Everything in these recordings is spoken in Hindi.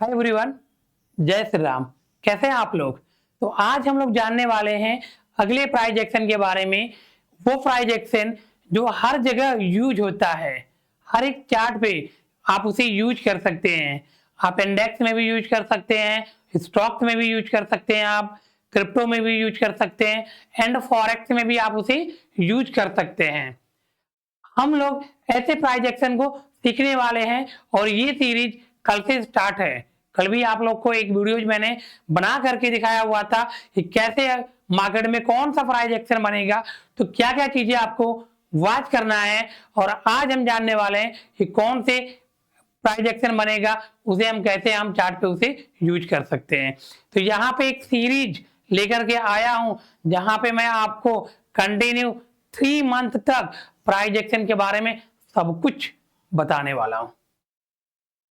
हाय एवरीवन, जय श्री राम। कैसे हैं आप लोग? तो आज हम लोग जानने वाले हैं अगले प्राइस एक्शन के बारे में। वो प्राइस एक्शन जो हर जगह यूज होता है, हर एक चार्ट पे आप उसे यूज कर सकते हैं। आप इंडेक्स में भी यूज कर सकते हैं, स्टॉक्स में भी यूज कर सकते हैं, आप क्रिप्टो में भी यूज कर सकते हैं एंड फॉरेक्स में भी आप उसे यूज कर सकते हैं। हम लोग ऐसे प्राइस एक्शन को सीखने वाले हैं और ये सीरीज कल से स्टार्ट है। कल भी आप लोग को एक वीडियो मैंने बना करके दिखाया हुआ था कि कैसे मार्केट में कौन सा प्राइस एक्शन बनेगा, तो क्या क्या चीजें आपको वॉच करना है। और आज हम जानने वाले हैं कि कौन से प्राइस एक्शन बनेगा, उसे हम कैसे हम चार्ट पे उसे यूज कर सकते हैं। तो यहाँ पे एक सीरीज लेकर के आया हूं जहां पे मैं आपको कंटिन्यू 3 मंथ तक प्राइस एक्शन के बारे में सब कुछ बताने वाला हूं।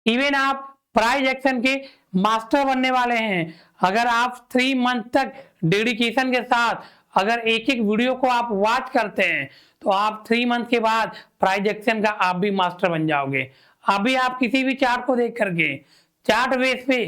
इवन आप प्राइस एक्शन के मास्टर बनने वाले हैं अगर आप 3 मंथ तक डेडिकेशन के साथ अगर एक एक वीडियो को आप वॉच करते हैं तो आप 3 मंथ के बाद प्राइस एक्शन का आप भी मास्टर बन जाओगे। अभी आप किसी भी चार्ट को देख करके चार्ट बेस पे,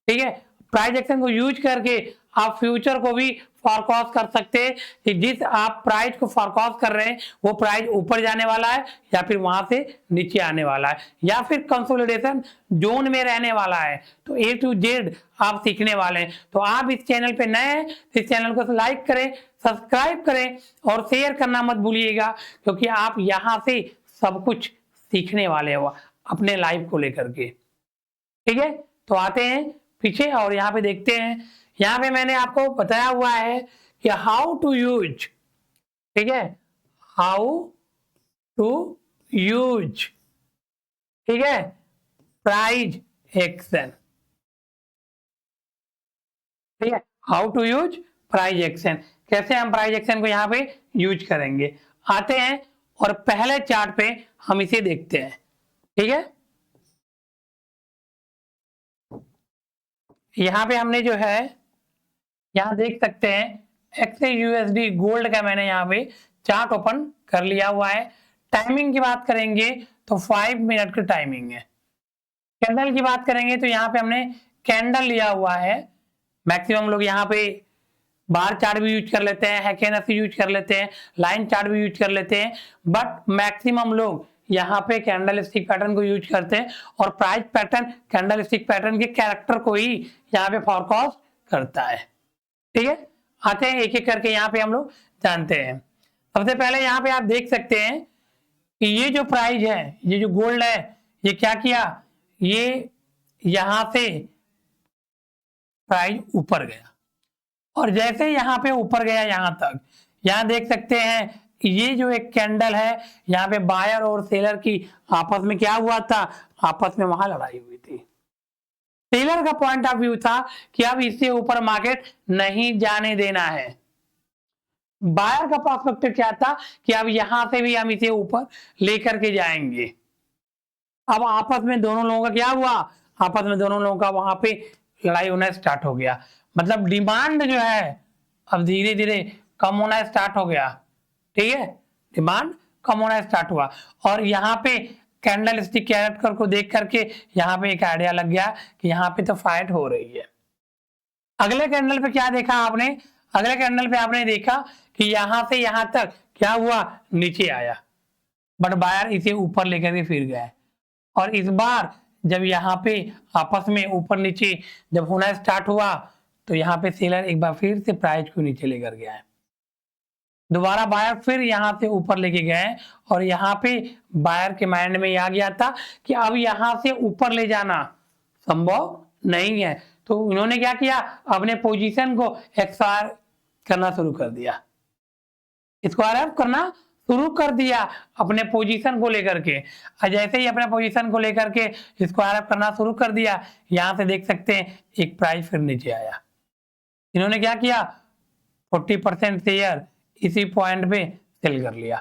ठीक है, प्राइस एक्शन को यूज करके आप फ्यूचर को भी फॉरकास्ट कर सकते हैं कि जिस आप प्राइस को फॉरकास्ट कर रहे हैं वो प्राइस ऊपर जाने वाला है या फिर वहां से नीचे आने वाला है या फिर कंसोलिडेशन जोन में रहने वाला है। तो A to Z आप सीखने वाले हैं। तो आप इस चैनल पे नए हैं तो इस चैनल को लाइक करें, सब्सक्राइब करें और शेयर करना मत भूलिएगा, क्योंकि आप यहाँ से सब कुछ सीखने वाले हो अपने लाइफ को लेकर के। ठीक है, तो आते हैं पीछे और यहाँ पे देखते हैं। यहाँ पे मैंने आपको बताया हुआ है कि हाउ टू यूज, ठीक है, हाउ टू यूज, ठीक है, प्राइस एक्शन। ठीक है, how to use price action, कैसे हम प्राइस एक्शन को यहाँ पे यूज करेंगे। आते हैं और पहले चार्ट पे हम इसे देखते हैं। ठीक है, यहाँ पे हमने जो है यहाँ देख सकते हैं XAUSD गोल्ड का मैंने यहाँ पे चार्ट ओपन कर लिया हुआ है। टाइमिंग की बात करेंगे तो 5 मिनट की टाइमिंग है। कैंडल की बात करेंगे तो यहाँ पे हमने कैंडल लिया हुआ है। मैक्सिमम लोग यहाँ पे बार चार्ट भी यूज कर लेते हैं, हैकेनस यूज कर लेते हैं, लाइन चार्ट भी यूज कर लेते हैं, बट मैक्सिमम लोग यहाँ पे कैंडल स्टिक पैटर्न को यूज करते हैं और price pattern candle stick pattern के कैरेक्टर को ही यहाँ पे फॉरकास्ट करता है। ठीक है, आते हैं एक एक करके यहाँ पे हम लोग जानते हैं। सबसे पहले यहाँ पे आप देख सकते हैं कि ये जो प्राइस है, ये जो गोल्ड है, ये क्या किया, ये यहाँ से प्राइस ऊपर गया और जैसे यहाँ पे ऊपर गया यहाँ तक, यहाँ देख सकते हैं ये जो एक कैंडल है, यहाँ पे बायर और सेलर की आपस में क्या हुआ था, आपस में वहां लड़ाई हुई थी। सेलर का पॉइंट ऑफ व्यू था कि अब इससे ऊपर मार्केट नहीं जाने देना है। बायर का पर्सपेक्टिव क्या था कि अब यहां से भी हम इसे ऊपर लेकर के जाएंगे। अब आपस में दोनों लोगों का क्या हुआ, आपस में दोनों लोगों का वहां पे लड़ाई होना स्टार्ट हो गया। मतलब डिमांड जो है अब धीरे धीरे कम होना स्टार्ट हो गया। ठीक है, डिमांड कम होना स्टार्ट हुआ और यहाँ पे कैंडल स्टिक कैरेक्टर को देख करके यहाँ पे एक आइडिया लग गया कि यहाँ पे तो फाइट हो रही है। अगले कैंडल पे क्या देखा आपने, अगले कैंडल पे आपने देखा कि यहाँ से यहाँ तक क्या हुआ, नीचे आया, बट बायर इसे ऊपर लेकर के फिर गया। और इस बार जब यहाँ पे आपस में ऊपर नीचे जब होना स्टार्ट हुआ तो यहाँ पे सेलर एक बार फिर से प्राइस को नीचे लेकर गया है। दोबारा बायर फिर यहाँ से ऊपर लेके गए और यहाँ पे बायर के माइंड में आ गया था कि अब यहाँ से ऊपर ले जाना संभव नहीं है। तो उन्होंने क्या किया, अपने पोजीशन को एक्सपायर करना शुरू कर दिया, स्क्वायर अप करना शुरू कर दिया अपने पोजीशन को लेकर के। जैसे ही अपने पोजीशन को लेकर के स्क्वायर अप करना शुरू कर दिया, यहाँ से देख सकते हैं एक प्राइस फिर नीचे आया। इन्होंने क्या किया, 40% शेयर इसी पॉइंट पे सेल कर लिया।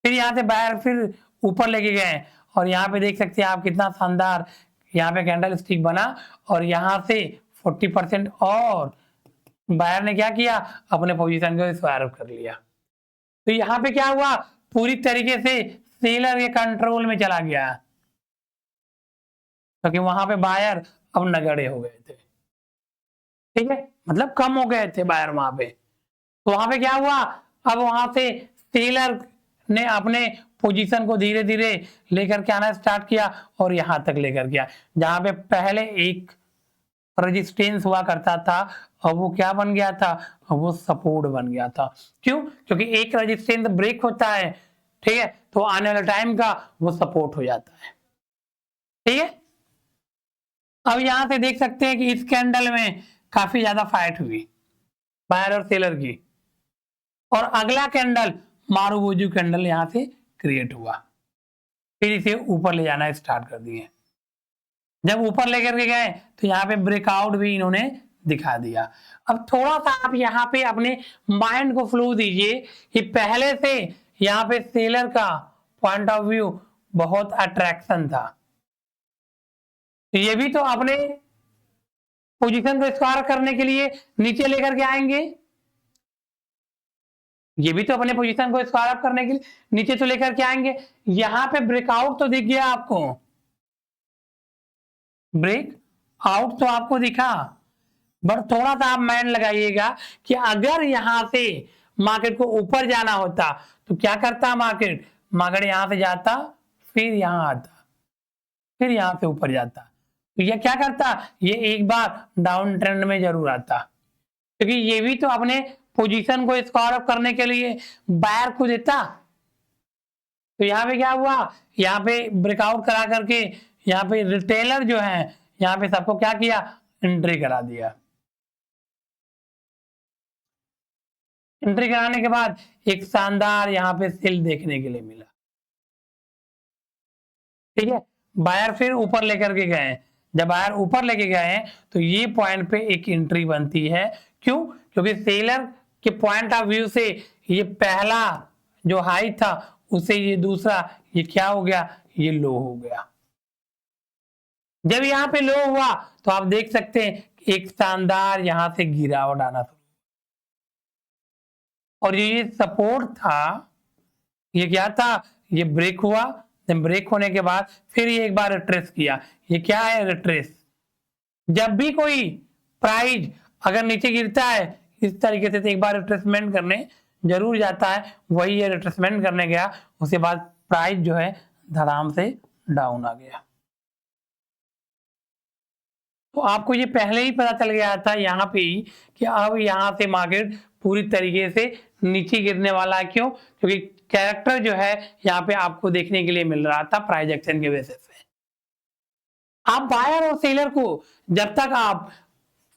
फिर यहाँ से बायर फिर ऊपर लेके गए और यहाँ पे देख सकते हैं आप कितना शानदार यहाँ पे कैंडल स्टिक बना और यहाँ से 40% और बायर ने क्या किया, अपने पोजीशन को स्क्वायर अप कर लिया। तो यहाँ पे क्या हुआ, पूरी तरीके से सेलर के कंट्रोल में चला गया, क्योंकि वहां पे बायर अब नगड़े हो गए थे, ठीक है, मतलब कम हो गए थे बायर वहां पे। तो वहां पे क्या हुआ, अब वहां से सेलर ने अपने पोजीशन को धीरे धीरे लेकर के आना स्टार्ट किया और यहां तक लेकर गया, जहां पे पहले एक रेजिस्टेंस हुआ करता था और वो क्या बन गया था, वो सपोर्ट बन गया था। क्यों? क्योंकि एक रेजिस्टेंस ब्रेक होता है, ठीक है, तो आने वाले टाइम का वो सपोर्ट हो जाता है, ठीक है। अब यहां से देख सकते हैं कि इस कैंडल में काफी ज्यादा फाइट हुई बायर और सेलर की, और अगला कैंडल मारुबुजू कैंडल यहां से क्रिएट हुआ, फिर इसे ऊपर ले जाना स्टार्ट कर दिए। जब ऊपर लेकर के गए तो यहाँ पे ब्रेकआउट भी इन्होंने दिखा दिया। अब थोड़ा सा आप यहाँ पे अपने माइंड को फ्लो दीजिए कि पहले से यहाँ पे सेलर का पॉइंट ऑफ व्यू बहुत अट्रैक्शन था, तो ये भी तो अपने पोजीशन को स्क्वायर करने के लिए नीचे लेकर के आएंगे, ये भी तो अपने पोजीशन को स्क्वायर अप करने के लिए नीचे तो लेकर के आएंगे। यहां पे ब्रेकआउट तो दिख गया आपको, ब्रेक आउट तो आपको दिखा, बट थोड़ा सा आप माइंड लगाइएगा कि अगर यहां से मार्केट को ऊपर जाना होता तो क्या करता मार्केट, मार्केट यहां से जाता, फिर यहां आता, फिर यहां से ऊपर जाता, तो ये क्या करता, ये एक बार डाउन ट्रेंड में जरूर आता, क्योंकि ये भी तो अपने पोजीशन को स्क्वायर अप करने के लिए बायर को देता। तो यहाँ पे क्या हुआ, यहाँ पे ब्रेकआउट करा करके यहाँ पे रिटेलर जो है यहाँ पे सबको क्या किया, एंट्री करा दिया। एंट्री कराने के बाद एक शानदार यहाँ पे सेल देखने के लिए मिला, ठीक है। बायर फिर ऊपर लेकर के गए, जब बायर ऊपर लेके गए तो ये पॉइंट पे एक एंट्री बनती है। क्यों? क्योंकि सेलर के पॉइंट ऑफ व्यू से ये पहला जो हाई था उसे ये दूसरा ये क्या हो गया, ये लो हो गया। जब यहाँ पे लो हुआ तो आप देख सकते हैं एक शानदार यहां से गिरावट आना था, और ये सपोर्ट था, ये क्या था, ये ब्रेक हुआ, ब्रेक होने के बाद फिर ये एक बार रिट्रेस किया। ये क्या है, रिट्रेस। जब भी कोई प्राइस अगर नीचे गिरता है इस तरीके से तो एक बार रिट्रेसमेंट करने जरूर जाता है, वही ये रिट्रेसमेंट करने गया, उसके बाद प्राइस जो है धड़ाम से डाउन आ गया। तो आपको ये पहले ही पता चल गया था यहाँ पे ही कि अब यहाँ से मार्केट पूरी तरीके से नीचे गिरने वाला है। क्यों? क्योंकि कैरेक्टर जो है यहाँ पे आपको देखने के लिए मिल रहा था प्राइस एक्शन के बेसिस पे। आप बायर और सेलर को जब तक आप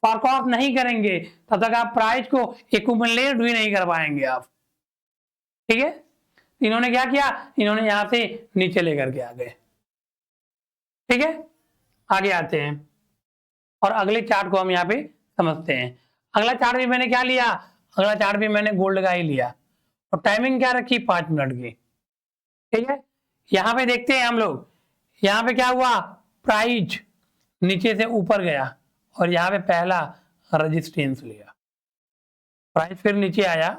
फोरकास्ट नहीं करेंगे तब तक आप प्राइस को एक्यूमुलेट भी नहीं कर पाएंगे आप, ठीक है। इन्होंने क्या किया, इन्होंने यहां से नीचे लेकर के आ गए, ठीक है। आगे आते हैं और अगले चार्ट को हम यहाँ पे समझते हैं। अगला चार्ट भी मैंने क्या लिया, अगला चार्ट भी मैंने गोल्ड का ही लिया और टाइमिंग क्या रखी, 5 मिनट की, ठीक है। यहाँ पे देखते हैं हम लोग, यहाँ पे क्या हुआ, प्राइस नीचे से ऊपर गया और यहाँ पे पहला रेजिस्टेंस लिया, प्राइस फिर नीचे आया,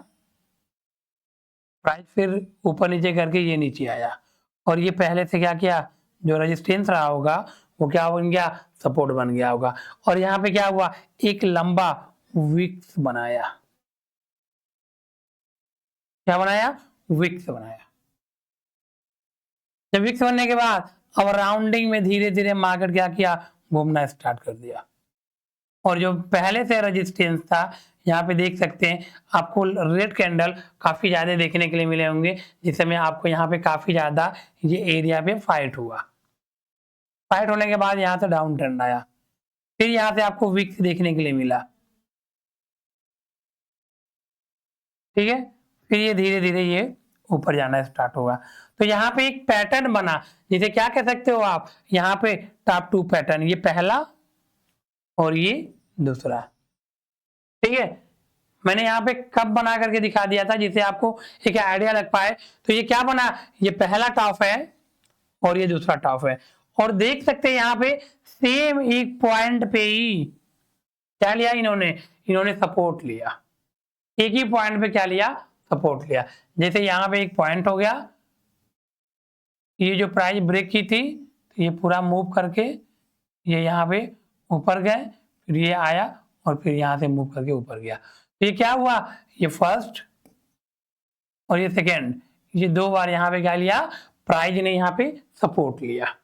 प्राइस फिर ऊपर नीचे करके ये नीचे आया, और ये पहले से क्या किया, जो रेजिस्टेंस रहा होगा वो क्या बन गया, सपोर्ट बन गया होगा। और यहाँ पे क्या हुआ, एक लंबा विक्स बनाया, क्या बनाया, विक्स बनाया। जब विक्स बनने के बाद अब राउंडिंग में धीरे धीरे मार्केट क्या किया, घूमना स्टार्ट कर दिया, और जो पहले से रेजिस्टेंस था यहाँ पे देख सकते हैं आपको रेड कैंडल काफी ज्यादा देखने के लिए मिले होंगे, जिसमें आपको यहाँ पे काफी ज्यादा ये एरिया पे फाइट हुआ, फाइट होने के बाद यहाँ से डाउन ट्रेंड आया, फिर यहाँ से आपको विक्स देखने के लिए मिला, ठीक है। फिर ये धीरे धीरे ये ऊपर जाना स्टार्ट होगा। तो यहाँ पे एक पैटर्न बना, जिसे क्या कह सकते हो आप, यहाँ पे टॉप 2 पैटर्न, ये पहला और ये दूसरा, ठीक है। मैंने यहाँ पे कब बना करके दिखा दिया था जिसे आपको एक आइडिया लग पाए। तो ये क्या बना, ये पहला टॉप है और ये दूसरा टॉप है, और देख सकते हैं यहाँ पे सेम एक पॉइंट पे ही क्या लिया इन्होंने, इन्होंने सपोर्ट लिया, एक ही पॉइंट पे क्या लिया, सपोर्ट लिया। जैसे यहाँ पे एक पॉइंट हो गया, ये जो प्राइस ब्रेक की थी तो ये पूरा मूव करके ये यहाँ पे ऊपर गए, फिर ये आया और फिर यहाँ से मूव करके ऊपर गया। तो ये क्या हुआ, ये फर्स्ट और ये सेकेंड, ये 2 बार यहाँ पे क्या लिया, प्राइस ने यहाँ पे सपोर्ट लिया।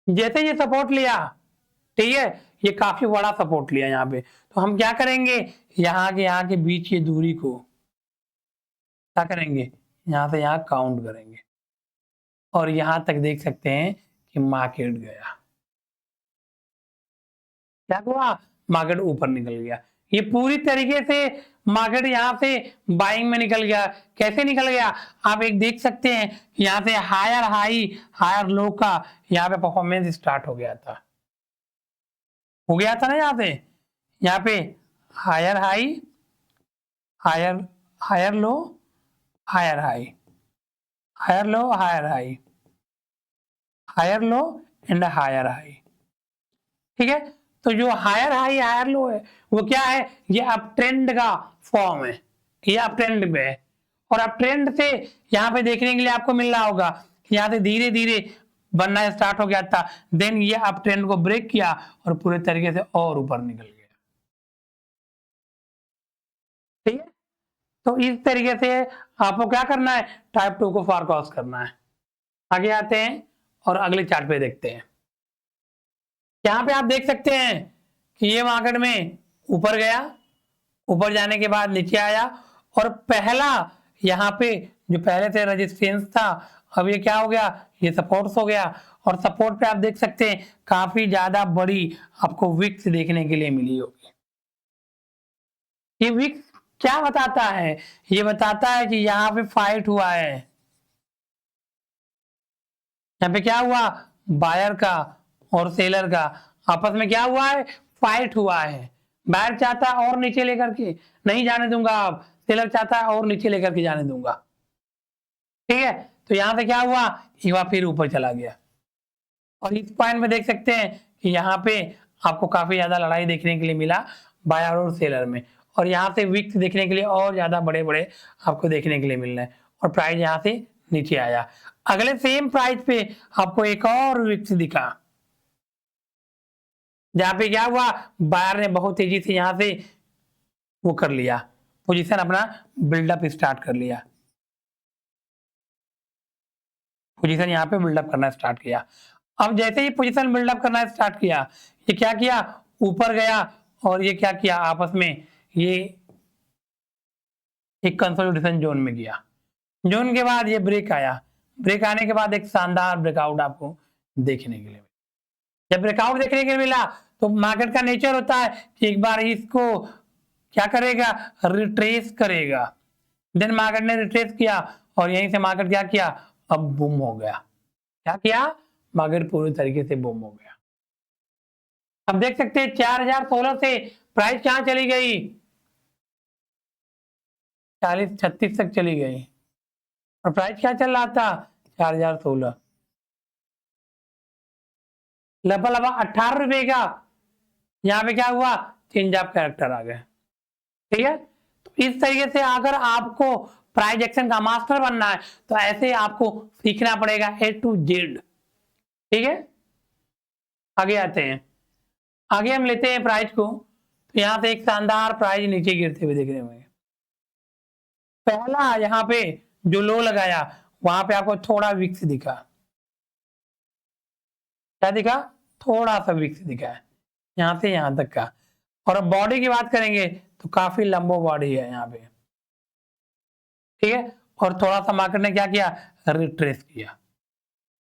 जैसे ये सपोर्ट लिया, ठीक है, ये काफी बड़ा सपोर्ट लिया यहाँ पे, तो हम क्या करेंगे, यहाँ के बीच की दूरी को क्या करेंगे, यहाँ से यहाँ काउंट करेंगे और यहाँ तक देख सकते हैं कि मार्केट गया। क्या हुआ, मार्केट ऊपर निकल गया। ये पूरी तरीके से मार्केट यहाँ से बाइंग में निकल गया। कैसे निकल गया, आप एक देख सकते हैं यहाँ से हायर हाई हायर लो का यहाँ पे परफॉर्मेंस स्टार्ट हो गया था, ना यहाँ पे higher high higher higher low higher high higher low higher high higher low and higher high. ठीक है, तो जो हायर हाई हायर लो है वो क्या है, ये अप ट्रेंड का फॉर्म है, ये अप ट्रेंड में है। और अप ट्रेंड से यहाँ पे देखने के लिए आपको मिल रहा होगा कि यहाँ से धीरे धीरे बनना स्टार्ट हो गया था, देन ये अप ट्रेंड को ब्रेक किया और पूरे तरीके से और ऊपर निकल गया। ठीक है, तो इस तरीके से आपको क्या करना है, टाइप 2 को फॉरकास्ट करना है। आगे आते हैं और अगले चार्ट पे देखते हैं। यहाँ पे आप देख सकते हैं कि ये मार्केट में ऊपर गया, ऊपर जाने के बाद नीचे आया और पहला यहाँ पे जो पहले से रेजिस्टेंस था, अब ये क्या हो गया, ये सपोर्ट हो गया। और सपोर्ट पे आप देख सकते हैं काफी ज्यादा बड़ी आपको विक्स देखने के लिए मिली होगी। ये विक्स क्या बताता है, ये बताता है कि यहाँ पे फाइट हुआ है। यहाँ पे क्या हुआ, बायर का और सेलर का आपस में क्या हुआ है, फाइट हुआ है। बायर चाहता है और नीचे लेकर के नहीं जाने दूंगा, आप सेलर चाहता है और नीचे लेकर के जाने दूंगा। ठीक है, तो यहां से क्या हुआ, एक बार फिर ऊपर चला गया। और इस पॉइंट में देख सकते हैं कि यहाँ पे आपको काफी ज्यादा लड़ाई देखने के लिए मिला बायर और सेलर में, और यहाँ से विक्स देखने के लिए और ज्यादा बड़े बड़े आपको देखने के लिए मिल रहे हैं, और प्राइस यहाँ से नीचे आया। अगले सेम प्राइस पे आपको एक और विक्स दिखा, जहां पे क्या हुआ, बायर ने बहुत तेजी से यहां से वो कर लिया, पोजीशन अपना बिल्डअप स्टार्ट कर लिया, पोजीशन यहाँ पे बिल्डअप करना स्टार्ट किया। अब जैसे ही पोजीशन बिल्डअप करना स्टार्ट किया, ये क्या किया, ऊपर गया और ये क्या किया, आपस में ये एक कंसोलिडेशन जोन में गया। जोन के बाद ये ब्रेक आया, ब्रेक आने के बाद एक शानदार ब्रेकआउट आपको देखने के लिए मिला। जब ब्रेकआउट देखने के लिए मिला तो मार्केट का नेचर होता है कि एक बार इसको क्या करेगा, रिट्रेस करेगा। देन मार्केट ने रिट्रेस किया और यहीं से मार्केट क्या किया, अब बूम हो गया। क्या किया, मार्केट पूरी तरीके से बूम हो गया। अब देख सकते हैं 4016 से प्राइस कहां चली गई, 4036 तक चली गई, और प्राइस क्या चल रहा था, 4016, लगभग 18 रुपए का यहाँ पे क्या हुआ, चेंज ऑफ कैरेक्टर आ गया। ठीक है, तो इस तरीके से अगर आपको प्राइस एक्शन का मास्टर बनना है तो ऐसे आपको सीखना पड़ेगा A to Z। ठीक है, आगे आते हैं, आगे हम लेते हैं प्राइस को, तो यहाँ से एक शानदार प्राइस नीचे गिरते हुए देखने में, पहला यहाँ पे जो लो लगाया वहां पे आपको थोड़ा विक्स दिखा, क्या दिखा, थोड़ा सा विक्स दिखा है यहाँ से यहाँ तक का। और अब बॉडी की बात करेंगे तो काफी लंबो बॉडी है यहाँ पे। ठीक है, और थोड़ा सा मार्केट ने क्या किया, रिट्रेस किया,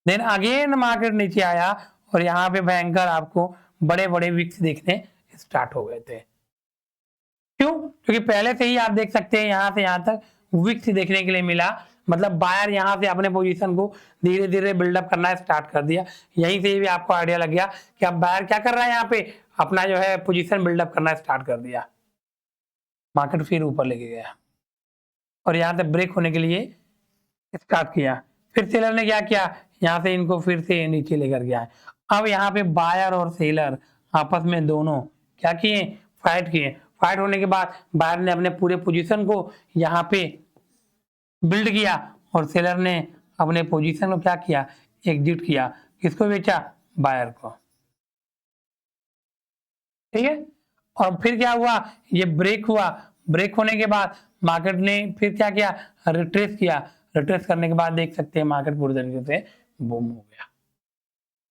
देन अगेन मार्केट नीचे आया और यहाँ पे भयंकर आपको बड़े बड़े विक्स देखने स्टार्ट हो गए थे। क्यों, क्योंकि पहले से ही आप देख सकते हैं यहाँ से यहाँ तक विक्स देखने के लिए मिला, मतलब बायर यहाँ से अपने पोजीशन को धीरे धीरे बिल्डअप करना स्टार्ट कर दिया। यहीं से भी आपको आइडिया लग गया कि अब बायर क्या कर रहा है, यहाँ पे अपना जो है पोजीशन बिल्डअप करना स्टार्ट कर दिया। मार्केट फिर ऊपर लेके गया और यहाँ से ब्रेक होने के लिए स्टार्ट किया, फिर सेलर ने क्या किया, यहाँ से इनको फिर से नीचे लेकर गया। अब यहाँ पे बायर और सेलर आपस में दोनों क्या किए, फाइट किए। फाइट होने के बाद बायर ने अपने पूरे पोजीशन को यहाँ पे बिल्ड किया और सेलर ने अपने पोजीशन को क्या किया, एग्जिट किया। किसको बेचा, बायर को। ठीक है। और फिर क्या हुआ, ये ब्रेक हुआ, ब्रेक होने के बाद मार्केट ने फिर क्या किया, रिट्रेस किया, रिट्रेस करने के बाद देख सकते हैं मार्केट पूरी तरीके से बूम हो गया।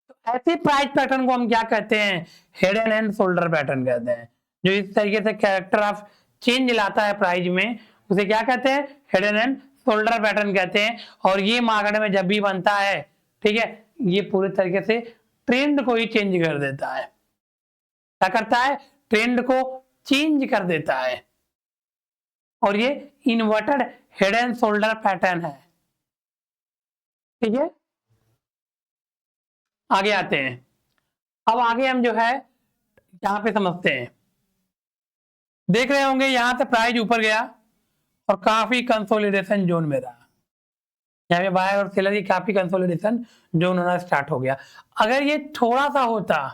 तो ऐसे प्राइस पैटर्न को हम क्या कहते हैं, हेड एंड शोल्डर पैटर्न कहते हैं। जो इस तरीके से कैरेक्टर ऑफ चेंज लाता है प्राइस में, उसे क्या कहते हैं, हेड एंड शोल्डर पैटर्न कहते हैं। और ये मार्केट में जब भी बनता है, ठीक है, ये पूरी तरीके से ट्रेंड को ही चेंज कर देता है। क्या करता है, ट्रेंड को चेंज कर देता है। और ये inverted head and shoulder pattern है। ठीक है, आगे आते हैं। अब आगे हम जो है यहां पे समझते हैं। देख रहे होंगे यहां से प्राइस ऊपर गया और काफी कंसोलिडेशन जोन में रहा। यहाँ पे बायर और सेलर की काफी कंसोलिडेशन जोन होना स्टार्ट हो गया। अगर ये थोड़ा सा होता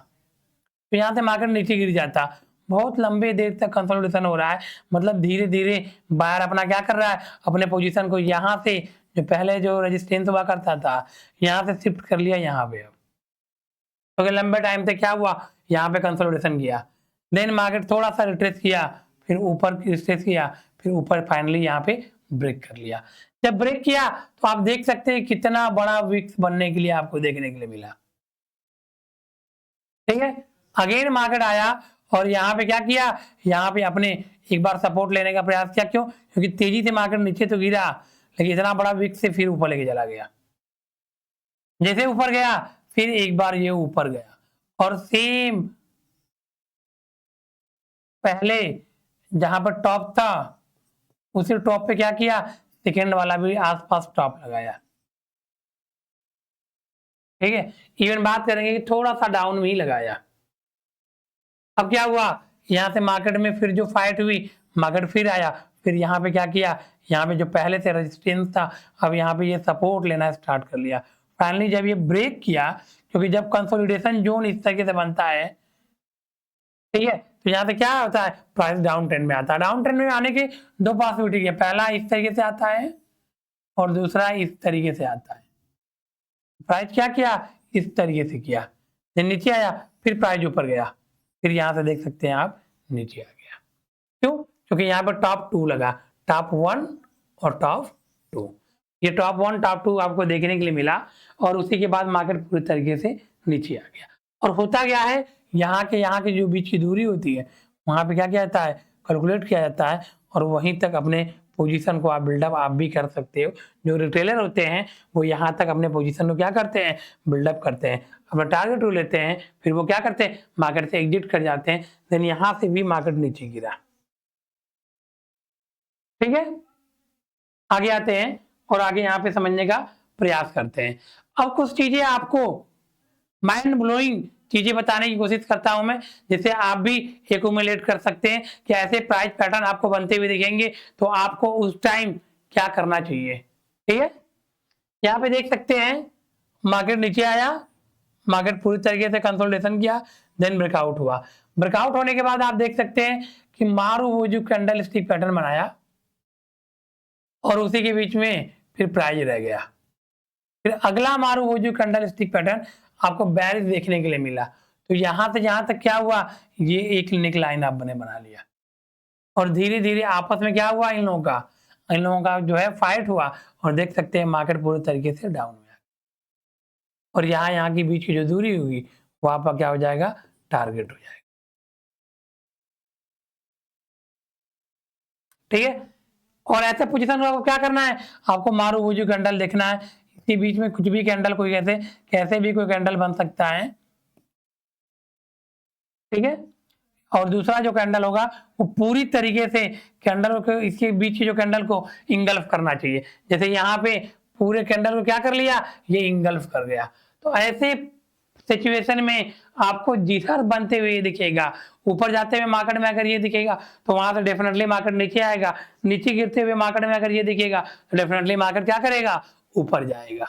तो यहाँ से मार्केट नीचे गिर जाता। बहुत लंबे देर तक कंसोलिडेशन हो रहा है, मतलब धीरे धीरे बायर अपना क्या कर रहा है, अपने पोजीशन को यहाँ से जो पहले जो रेजिस्टेंस हुआ करता था यहाँ से शिफ्ट कर लिया यहाँ पे। तो लंबे टाइम से क्या हुआ, यहाँ पे कंसोलिडेशन किया, देन मार्केट थोड़ा सा रिट्रेस किया, फिर ऊपर रिट्रेस किया, फिर ऊपर फाइनली यहाँ पे ब्रेक कर लिया। जब ब्रेक किया तो आप देख सकते हैं कितना बड़ा विक्स बनने के लिए आपको देखने के लिए मिला। ठीक है, अगेन मार्केट आया और यहाँ पे क्या किया, यहाँ पे अपने एक बार सपोर्ट लेने का प्रयास किया। क्यों, क्योंकि तेजी से मार्केट नीचे तो गिरा, लेकिन इतना बड़ा विक्स से फिर ऊपर लेके चला गया। जैसे ऊपर गया फिर एक बार ये ऊपर गया और सेम पहले जहां पर टॉप था उसी टॉप पे क्या किया, सेकेंड वाला भी आसपास टॉप लगाया। ठीक है, इवन बात करेंगे कि थोड़ा सा डाउन में ही लगाया। अब क्या हुआ, यहां से मार्केट में फिर जो फाइट हुई, मार्केट फिर आया, फिर यहाँ पे क्या किया, यहाँ पे जो पहले से रेजिस्टेंस था अब यहाँ पे ये सपोर्ट लेना स्टार्ट कर लिया। फाइनली जब ये ब्रेक किया, क्योंकि जब कंसोलिडेशन जोन इस तरीके से बनता है, ठीक है, तो यहाँ पे क्या होता है, प्राइस डाउन ट्रेंड में आता है। डाउन ट्रेंड में आने की दो पॉसिबिलिटी है, पहला इस तरीके से आता है और दूसरा इस तरीके से आता है। प्राइस क्या किया, इस तरीके से किया, फिर नीचे आया, फिर प्राइस ऊपर गया, फिर यहाँ से देख सकते हैं आप नीचे आ गया। क्यों, क्योंकि यहाँ पर टॉप 2 लगा, टॉप 1 और टॉप 2। ये टॉप 1 टॉप 2 आपको देखने के लिए मिला और उसी के बाद मार्केट पूरी तरीके से नीचे आ गया। और होता क्या है, यहाँ के जो बीच की दूरी होती है वहां पे क्या किया जाता है, कैलकुलेट किया जाता है और वहीं तक अपने पोजीशन को आप बिल्डअप आप भी कर सकते हो। जो रिटेलर होते हैं वो यहाँ तक अपने पोजीशन को क्या करते हैं, बिल्डअप करते हैं, अपना टारगेट लेते हैं, फिर वो क्या करते हैं, मार्केट से एग्जिट कर जाते हैं। देन यहाँ से भी मार्केट नीचे गिरा। ठीक है, आगे आते हैं और आगे यहाँ पे समझने का प्रयास करते हैं। अब कुछ चीजें आपको माइंड ब्लोइंग चीजें बताने की कोशिश करता हूं मैं, जिससे आप भी एक्यूमुलेट कर सकते हैं कि ऐसे प्राइस पैटर्न आपको बनते हुए दिखेंगे तो आपको उस टाइम क्या करना चाहिए। ठीक है, यहाँ पे देख सकते हैं मार्केट नीचे आया, मार्केट पूरी तरीके से कंसोलिडेशन किया, देन ब्रेकआउट हुआ। ब्रेकआउट होने के बाद आप देख सकते हैं कि मारूबुजू कैंडल स्टिक पैटर्न बनाया और उसी के बीच में फिर प्राइस रह गया। फिर अगला मारूबुजू कैंडल स्टिक पैटर्न आपको बेरिश देखने के लिए मिला। तो यहां से यहां तक क्या हुआ, ये एक नेक लाइन आप बना लिया और धीरे धीरे आपस में क्या हुआ, इन लोगों का जो है फाइट हुआ और देख सकते हैं मार्केट पूरी तरीके से डाउन हुआ और यहाँ के बीच की जो दूरी होगी वो आपका क्या हो जाएगा, टारगेट हो जाएगा। ठीक है, और ऐसे पोजीशन में आपको क्या करना है, आपको मारूबुजू कैंडल देखना है। इसके बीच में कुछ भी कैंडल कोई कैसे भी कोई कैंडल बन सकता है। ठीक है, और दूसरा जो कैंडल होगा वो पूरी तरीके से कैंडल को, इसके बीच की जो कैंडल को इंगल्फ करना चाहिए। जैसे यहाँ पे पूरे कैंडल को क्या कर लिया, ये इंगल्फ कर गया। तो ऐसे सिचुएशन में आपको जिधर बनते हुए दिखेगा, ऊपर जाते हुए मार्केट में अगर ये दिखेगा तो वहां से डेफिनेटली मार्केट नीचे आएगा, नीचे गिरते हुए मार्केट में अगर ये दिखेगा तो डेफिनेटली मार्केट क्या करेगा, ऊपर जाएगा।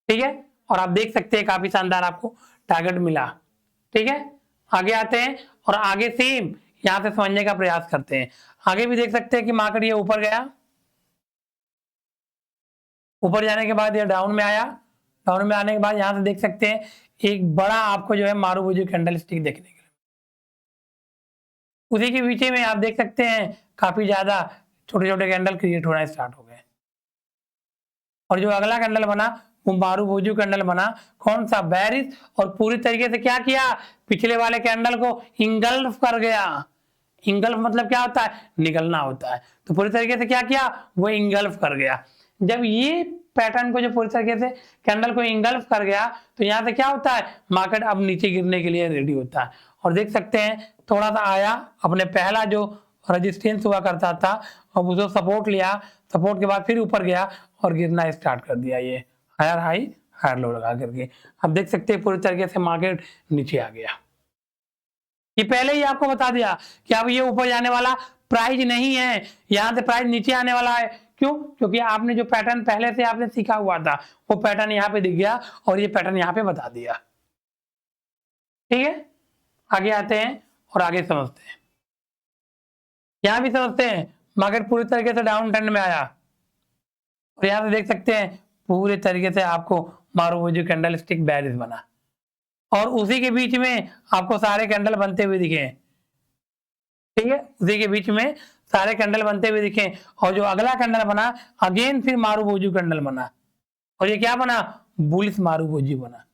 ठीक है, और आप देख सकते हैं काफी शानदार आपको टारगेट मिला। ठीक है, आगे आते हैं और आगे सेम यहां से समझने का प्रयास करते हैं। आगे भी देख सकते हैं कि मार्केट ये ऊपर गया, ऊपर जाने के बाद ये डाउन में आया, डाउन में आने के बाद यहां से देख सकते हैं एक बड़ा आपको जो है मारूबुजू कैंडल स्टिक देखने के लिए। उसी के पीछे में आप देख सकते हैं काफी ज्यादा छोटे छोटे कैंडल क्रिएट होना स्टार्ट हो गए। और जो अगला कैंडल बना वो मारुबोजू कैंडल बना, कौन सा, बेरिश, और पूरी तरीके से क्या किया, पिछले वाले कैंडल को इंगल्फ कर गया। इंगल्फ मतलब क्या होता है, निकलना होता है। तो पूरी तरीके से क्या किया, वो इंगल्फ कर गया। जब ये पैटर्न को जो पूरी तरीके से कैंडल को इंगल्फ कर गया तो यहाँ से क्या होता है, मार्केट अब नीचे गिरने के लिए रेडी होता है। और देख सकते हैं थोड़ा सा आया, अपने पहला जो रेजिस्टेंस हुआ करता था अब उसको सपोर्ट लिया, सपोर्ट के बाद फिर ऊपर गया और गिरना स्टार्ट कर दिया, ये हायर हाई हायर लो लगा करके। अब देख सकते हैं पूरी तरीके से मार्केट नीचे आ गया। ये पहले ही आपको बता दिया कि अब ये ऊपर जाने वाला प्राइस नहीं है, यहाँ से प्राइस नीचे आने वाला है। क्यों, क्योंकि आपने जो पैटर्न पहले से आपने सीखा हुआ था वो पैटर्न यहाँ पे दिख गया और ये पैटर्न यहाँ पे बता दिया। ठीक है, आगे आते हैं और आगे समझते हैं। यहाँ भी समझते हैं, मार्केट पूरी तरीके से डाउन ट्रेंड में आया और यहाँ से देख सकते हैं पूरे तरीके से आपको मारुबोजू कैंडल स्टिक बेरिश बना और उसी के बीच में आपको सारे कैंडल बनते हुए दिखे। ठीक है, उसी के बीच में सारे कैंडल बनते हुए दिखे और जो अगला कैंडल बना अगेन फिर मारुबोजू कैंडल बना और ये क्या बना, बुलिश मारुबोजू बना।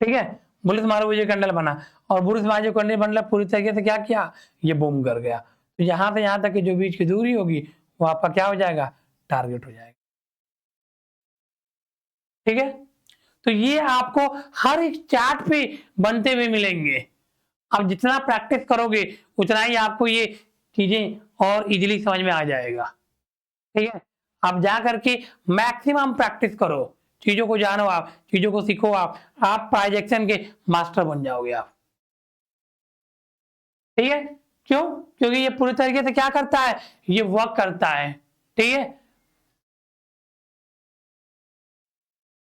ठीक है, बुलिश मारुबोजू कैंडल बना और बुलिश मारुबोजू कैंडल बनला पूरी तरीके से क्या किया, ये बूम कर गया। तो यहां से यहां तक की जो बीच की दूरी होगी वो आपका क्या हो जाएगा, टारगेट हो जाएगा। ठीक है, तो ये आपको हर एक चार्ट पे बनते हुए मिलेंगे। अब जितना प्रैक्टिस करोगे उतना ही आपको ये चीजें और इजीली समझ में आ जाएगा। ठीक है, आप जा करके मैक्सिमम प्रैक्टिस करो, चीजों को जानो, आप चीजों को सीखो, आप प्राइजेक्शन के मास्टर बन जाओगे आप। ठीक है, क्यों, क्योंकि ये पूरी तरीके से क्या करता है, ये वर्क करता है। ठीक है,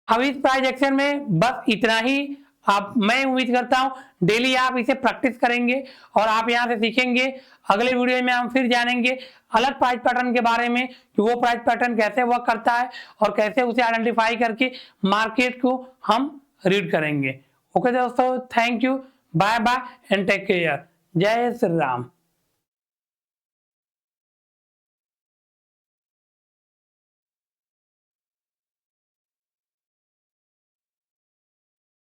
अब इस प्राइजेक्शन में बस इतना ही। मैं उम्मीद करता हूं डेली आप इसे प्रैक्टिस करेंगे और आप यहां से सीखेंगे। अगले वीडियो में हम फिर जानेंगे अलग प्राइस पैटर्न के बारे में कि वो प्राइस पैटर्न कैसे वर्क करता है और कैसे उसे आइडेंटिफाई करके मार्केट को हम रीड करेंगे। ओके दोस्तों, thank you, bye bye and take care. जय श्री राम।